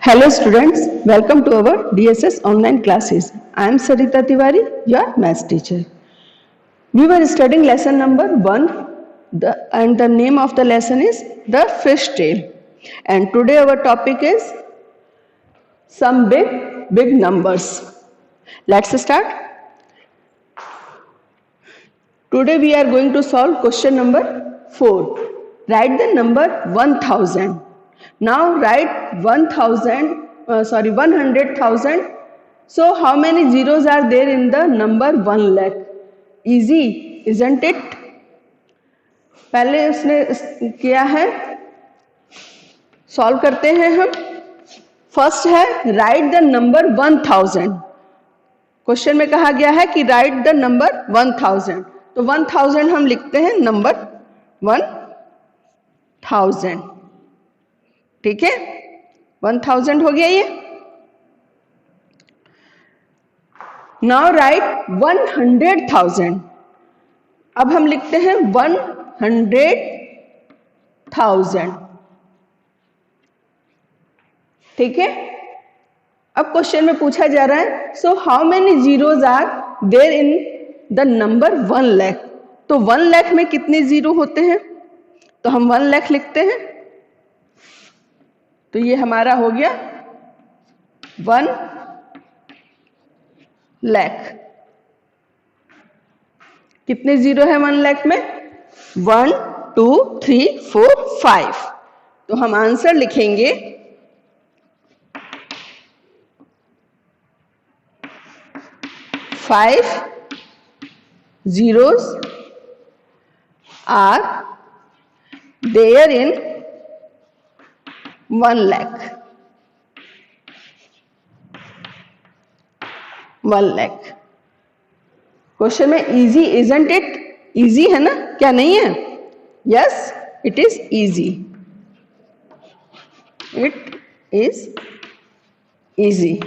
Hello students, welcome to our DSS online classes. I am Sarita Tiwari, your maths teacher. We were studying lesson number 1 and the name of the lesson is the fish tail. And today our topic is some big numbers. Let's start. Today we are going to solve question number 4. Write the number 1000. Now write 100,000. So how many zeros are there in the number 1 lakh? Easy, isn't it? पहले उसने किया है, solve करते हैं हम. First है right the number 1000. Question में कहा गया है कि राइट द नंबर 1000. तो 1000 हम लिखते हैं नंबर 1000. ठीक है, 1000 हो गया ये. Now right 100,000. अब हम लिखते हैं 100,000. ठीक है. अब क्वेश्चन में पूछा जा रहा है so how many zeros are there in the number 1 lakh. तो 1 लाख में कितने जीरो होते हैं? तो हम 1 लाख लिखते हैं. तो ये हमारा हो गया 1 लाख. कितने जीरो है 1 लाख में? 1 2 3 4 5. तो हम आंसर लिखेंगे 5 zeros are there in 1 lakh. 1 lakh. Question में इजी इजंट इट? इजी है ना, क्या नहीं है? Yes, it is easy. It is easy.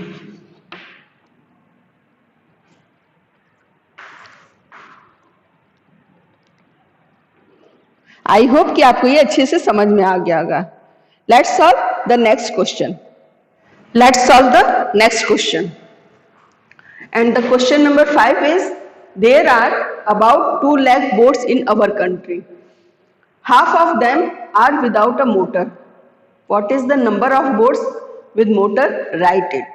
I hope कि आपको ये अच्छे से समझ में आ गया होगा. Let's solve the next question. Let's solve the next question. And the question number 5 is there are about 2 lakh boats in our country. Half of them are without a motor. What is the number of boats with motor? Write it.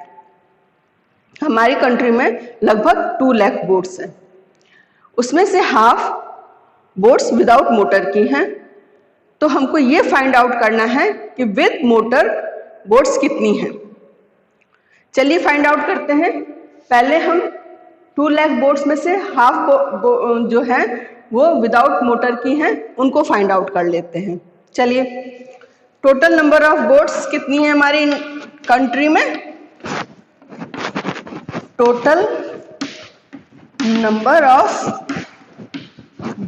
हमारी country में लगभग 2 lakh boats हैं. उसमें से half boats without motor की हैं. तो हमको ये फाइंड आउट करना है कि विद मोटर बोट्स कितनी हैं. चलिए फाइंड आउट करते हैं. पहले हम 2 लाख बोट्स में से हाफ जो है वो विदाउट मोटर की हैं, उनको फाइंड आउट कर लेते हैं. चलिए, टोटल नंबर ऑफ बोट्स कितनी है हमारी कंट्री में? Total number of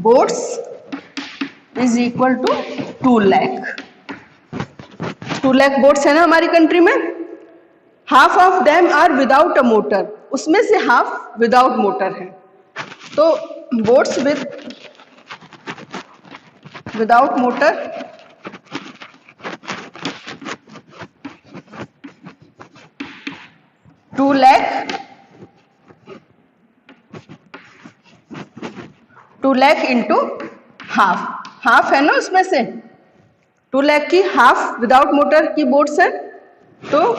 boats is equal to 2 lakh. 2 lakh boats है ना हमारी कंट्री में. Half of them are without a motor. उसमें से हाफ विदाउट मोटर है. तो boats without motor two lakh into half. Half है ना उसमें से. 2 लाख की हाफ विदाउट मोटर की बोट्स है. तो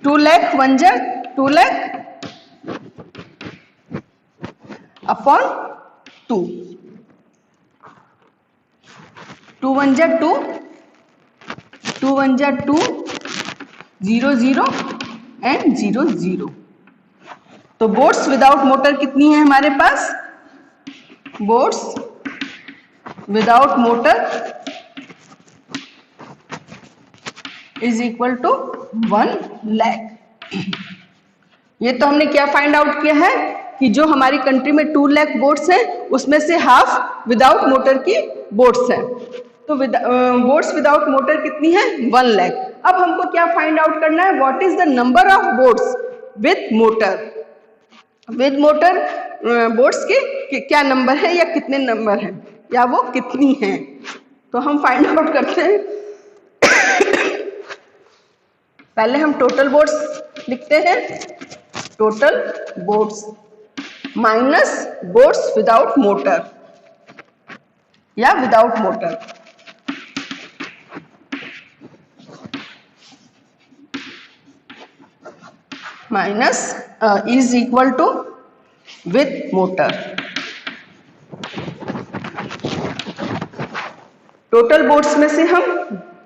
2 लाख 1 जा 2 लाख अपॉन 2. 2 1 जा 2, 2 1 जा 2, 0 0 एंड 0 0. तो बोट्स विदाउट मोटर कितनी है हमारे पास? Boats without motor is equal to 1 lakh. ये तो हमने क्या फाइंड आउट किया है कि जो हमारी कंट्री में 2 लाख बोट्स हैं उसमें से हाफ विदाउट मोटर की बोट्स हैं. तो बोट्स विदाउट मोटर कितनी है? 1 लाख. अब हमको क्या फाइंड आउट करना है? What is the number of boats with motor. With motor boats के क्या नंबर है या कितने नंबर हैं या वो कितनी हैं. तो हम फाइंड आउट करते हैं. पहले हम टोटल बोर्ड्स लिखते हैं, total boards minus boards without motor या without motor. Minus is equal to with motor. Total boards में से हम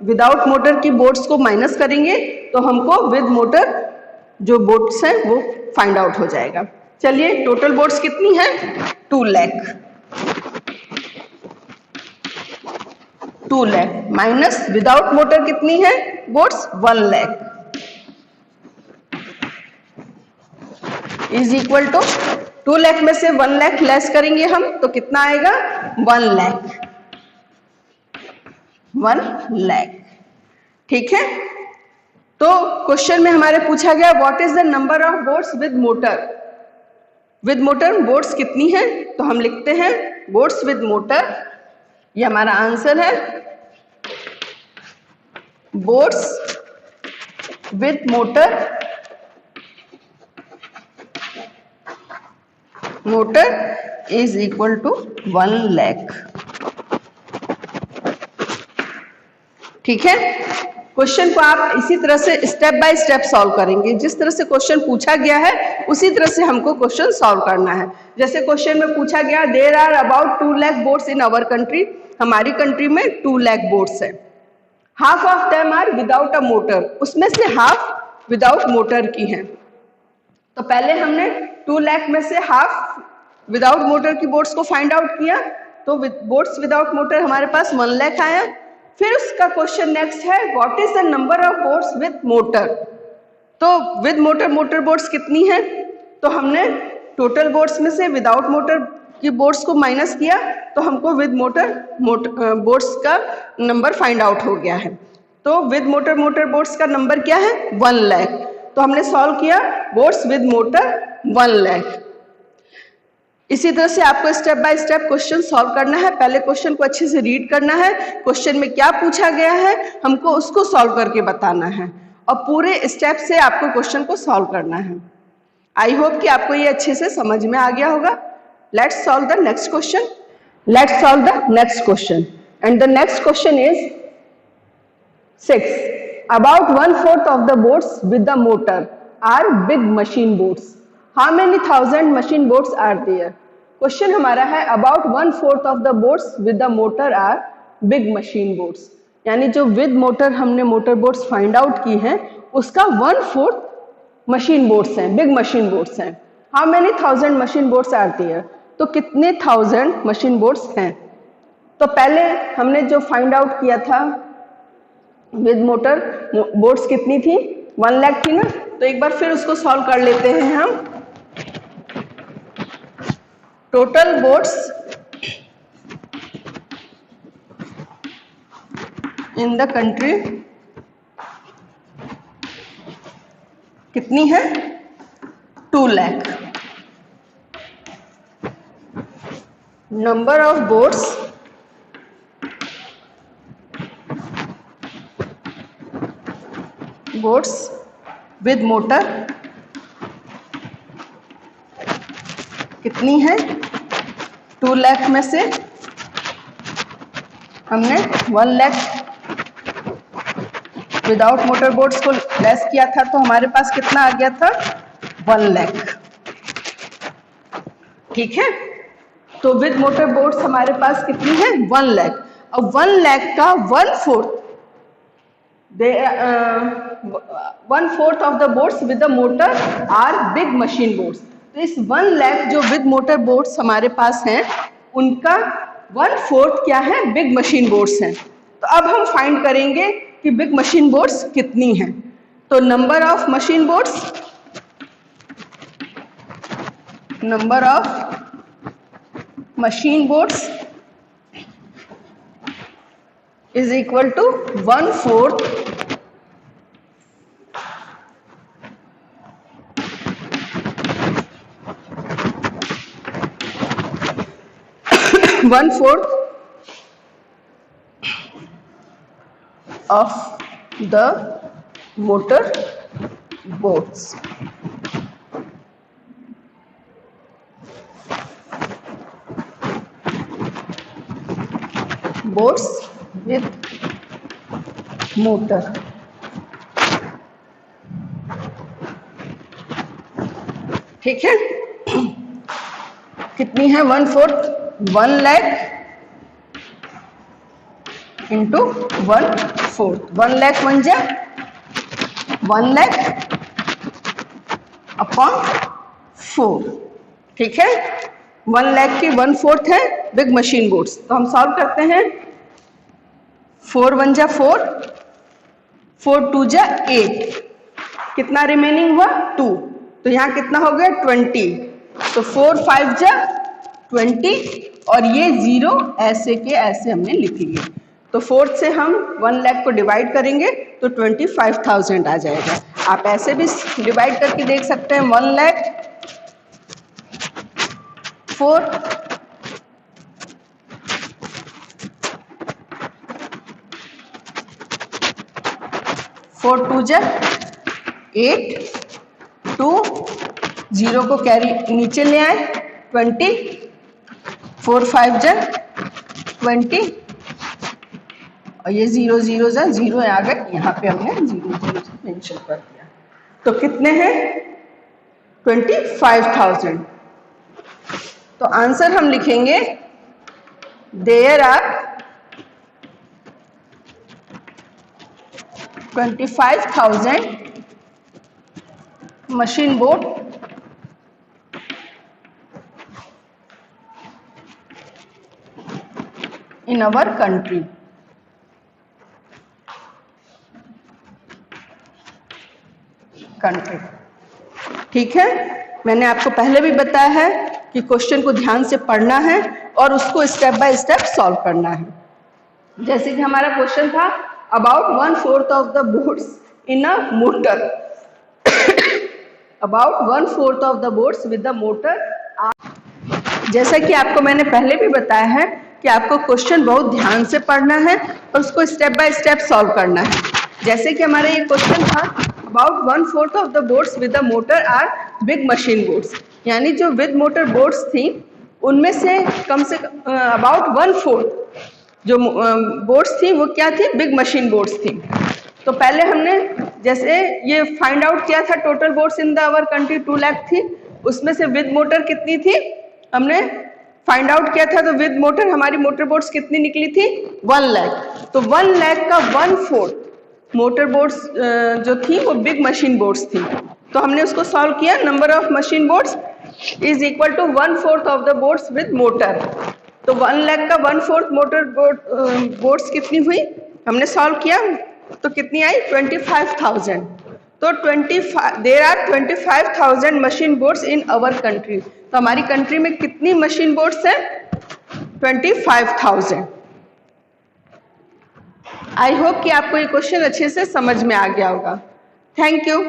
विदाउट मोटर की बोर्ड्स को माइनस करेंगे तो हमको विद मोटर जो बोर्ड्स हैं वो फाइंड आउट हो जाएगा। चलिए टोटल बोर्ड्स कितनी है, 2 lakh, 2 lakh minus without motor कितनी है boats, 1 lakh is equal to 2 lakh में से 1 लाख लेस करेंगे हम तो कितना आएगा, 1 लाख, 1 लाख। ठीक है, तो क्वेश्चन में हमारे पूछा गया what is the number of boards with motor. With motor boards कितनी है, तो हम लिखते हैं बोर्ड्स विद मोटर, ये हमारा आंसर है, boats with motor, motor is equal to 1 lakh. ठीक है, क्वेश्चन को आप इसी तरह से स्टेप बाय स्टेप सॉल्व करेंगे, जिस तरह से क्वेश्चन पूछा गया है उसी तरह से हमको क्वेश्चन सॉल्व करना है। जैसे क्वेश्चन में पूछा गया there are about 2 lakh boats in our country, हमारी कंट्री में 2 लाख बोर्ड्स है, half of them are without a motor, उसमें से हाफ विदाउट मोटर की हैं। तो पहले हमने 2 लाख में से हाफ विदाउट मोटर की बोर्ड्स को फाइंड आउट किया, तो बोर्ड्स विदाउट मोटर हमारे पास 1 लाख आया। फिर उसका क्वेश्चन नेक्स्ट है what is the number of boards with motor. तो विद मोटर मोटर बोर्ड्स कितनी है, तो हमने टोटल बोर्ड्स में से विदाउट मोटर की बोर्ड्स को माइनस किया तो हमको विद मोटर बोर्ड्स का नंबर फाइंड आउट हो गया है। तो विद मोटर मोटर बोर्ड्स का नंबर क्या है, 1 लाख। तो हमने सॉल्व किया बोर्ड्स विद मोटर 1 लाख। इसी तरह से आपको step by step question solve करना है। पहले क्वेश्चन को अच्छे से रीड करना है, क्वेश्चन में क्या पूछा गया है हमको उसको सॉल्व करके बताना है और पूरे स्टेप से आपको क्वेश्चन को सॉल्व करना है। आई होप कि आपको ये अच्छे से समझ में आ गया होगा। Let's solve the next question. Let's solve the next question and the next question is 6. About 1/4 of the boards with the motor are big machine boards. How many thousand machine boards are there? Question हमारा है about 1/4 of the boards with the motor are big machine boards. यानी जो with motor हमने motor boats find out की हैं उसका 1/4 machine boats हैं, big machine boats हैं। How many thousand machine boats are there, तो कितने 1000 मशीन बोर्ड्स हैं। तो पहले हमने जो फाइंड आउट किया था विद मोटर बोर्ड्स कितनी थी, 1 लाख थी ना। तो एक बार फिर उसको सॉल्व कर लेते हैं हम। Total boards in the country कितनी है, 2 lakh. Number of boards with motor कितनी है, 2 लाख में से हमने 1 लाख विदाउट मोटर बोर्ड्स को लेस किया था तो हमारे पास कितना आ गया था, 1 लाख। ठीक है, तो विद मोटर बोर्ड्स हमारे पास कितनी है, 1 लाख। अब 1 लाख का 1/4 of the boats with the motor are big machine boats. तो इस 1 लाख जो विद मोटर बोर्ड्स हमारे पास हैं उनका 1/4 क्या है, बिग मशीन बोर्ड्स हैं। तो अब हम फाइंड करेंगे कि बिग मशीन बोर्ड्स कितनी हैं। तो number of machine boats, number of machine boats is equal to 1/4 of the motor boats. Boats with motor. ठीक है, कितनी है 1/4, 1 लाख इंटू 1/4, 1 लाख 1 जा 1 लाख अपॉन 4। ठीक है, 1 लाख की 1/4 है बिग मशीन बोट्स। तो हम सॉल्व करते हैं, 4 1 जा 4, 4 2 जा 8, कितना रिमेनिंग हुआ 2, तो यहाँ कितना हो गया 20, तो 4 5 जा 20 और ये 0 ऐसे के ऐसे हमने लिख लिए। तो 4 से हम 1 लाख को डिवाइड करेंगे तो 25,000 आ जाएगा। आप ऐसे भी डिवाइड करके देख सकते हैं, 1 लाख 4 4 2 जा 8, 2 0 को कैरी नीचे ले आए 20, 4 5 जा 20 और ये 0 0 जा 0 आ गए, यहाँ पे हमने 0 0 मेंशन कर दिया। तो कितने हैं 25,000। तो आंसर हम लिखेंगे there are 25,000 machine boat in our country। ठीक है, मैंने आपको पहले भी बताया है कि क्वेश्चन को ध्यान से पढ़ना है और उसको स्टेप बाय स्टेप सॉल्व करना है। जैसे कि हमारा क्वेश्चन था about 1/4 of the boats in a motor, about 1/4 of the boats with the motor. जैसा कि आपको मैंने पहले भी बताया है कि आपको क्वेश्चन बहुत ध्यान से पढ़ना है और उसको स्टेप बाय स्टेप सॉल्व करना है। जैसे कि हमारा ये क्वेश्चन था about 1/4 of the boats with the motor are big machine boats, यानी जो विद मोटर बोट्स थी उनमें से कम से अबाउट 1/4 जो बोट्स थी वो क्या थी, बिग मशीन बोट्स थी। तो पहले हमने जैसे ये फाइंड आउट किया था total boats in the our country 2 lakh थी, उसमें से विद मोटर कितनी थी हमने फाइंड आउट किया था। तो विद मोटर हमारी मोटर बोट्स कितनी निकली थी 1 लाख। तो 1 लाख का 1/4 मोटर बोट्स जो थी वो बिग मशीन बोट्स थी। तो हमने उसको सॉल्व किया, number of machine boats is equal to 1/4 of the boats with motor. तो 1 लाख का 1/4 मोटर बोट्स कितनी हुई, हमने सॉल्व किया तो कितनी आई 25,000। तो 25 there are 25,000 machine boats in our country. तो हमारी कंट्री में कितनी मशीन बोट्स हैं 25,000। आई होप कि आपको ये क्वेश्चन अच्छे से समझ में आ गया होगा। Thank you.